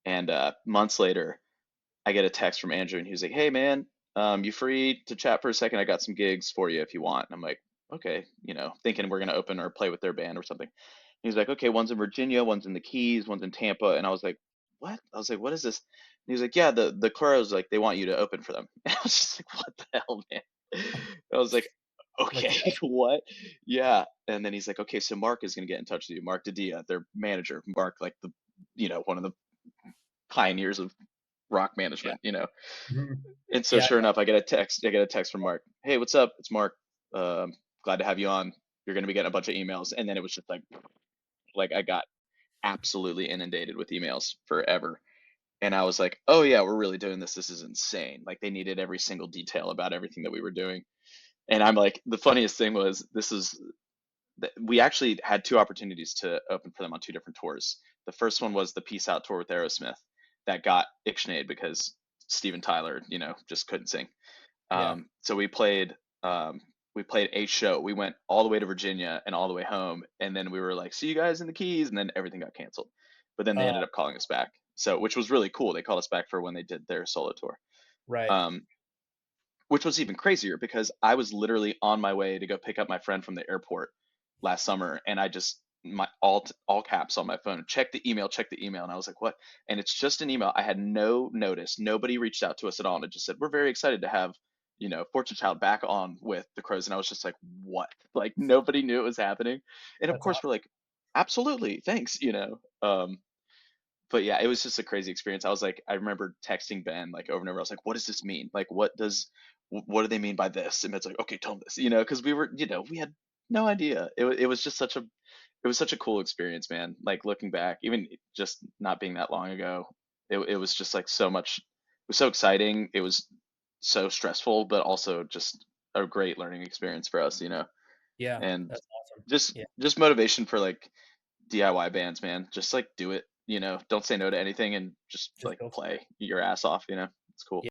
And months later, I get a text from Andrew, and he was like, "Hey man, you free to chat for a second? I got some gigs for you if you want." And I'm like, "Okay," thinking we're gonna open or play with their band or something. He's like, "Okay, one's in Virginia, one's in the Keys, one's in Tampa." And I was like, "What?" I was like, "What is this?" And he was like, "Yeah, the Crows, like, they want you to open for them." And I was just like, "What the hell, man?" I was like, Like "Okay, what? what?" Yeah. And then he's like, "Okay, so Mark is gonna get in touch with you. Mark Didia, their manager. Mark, like one of the pioneers of rock Yeah. management." Mhm. And so Yeah. sure enough, I get a text from Mark. "Hey, what's up? It's Mark. Glad to have you on. You're gonna be getting a bunch of emails." And then it was just like I got absolutely inundated with emails forever. And I was like, "Oh yeah, we're really doing this. This is insane." Like they needed every single detail about everything that we were doing. And I'm like, the funniest thing was we actually had two opportunities to open for them on two different tours. The first one was the Peace Out tour with Aerosmith that got ixnayed because Steven Tyler, just couldn't sing. Yeah. So we played a show. We went all the way to Virginia and all the way home, and then we were like, "See you guys in the Keys," and then everything got canceled. But then they ended Oh, up calling us back, so which was really cool. They called us back for when they did their solo tour, right. um, which was even crazier because I was literally on my way to go pick up my friend from the airport last summer, and I just my all caps on my phone, check the email, and I was like, "What?" And it's just an email. I had no notice. Nobody reached out to us at all, and it just said, "We're very excited to have Fortune Child back on with the Crows." And I was just like, "What?" Like nobody knew it was happening, and of That's course we're awesome. like, "Absolutely, thanks." But yeah, it was just a crazy experience. I remember texting Ben like over and over. I was like, "What does this mean? Like, what do they mean by this?" And it's like, "Okay, tell them this," because we had no idea. It was such a cool experience, man. Like looking back, even just not being that long ago, it was just like so much. It was so exciting. It was so stressful, but also just a great learning experience for us. Yeah. And That's awesome. just Yeah. just motivation for like DIY bands, man. Just like do it. Don't say no to anything and just Just like go for it. play your ass off. It's cool.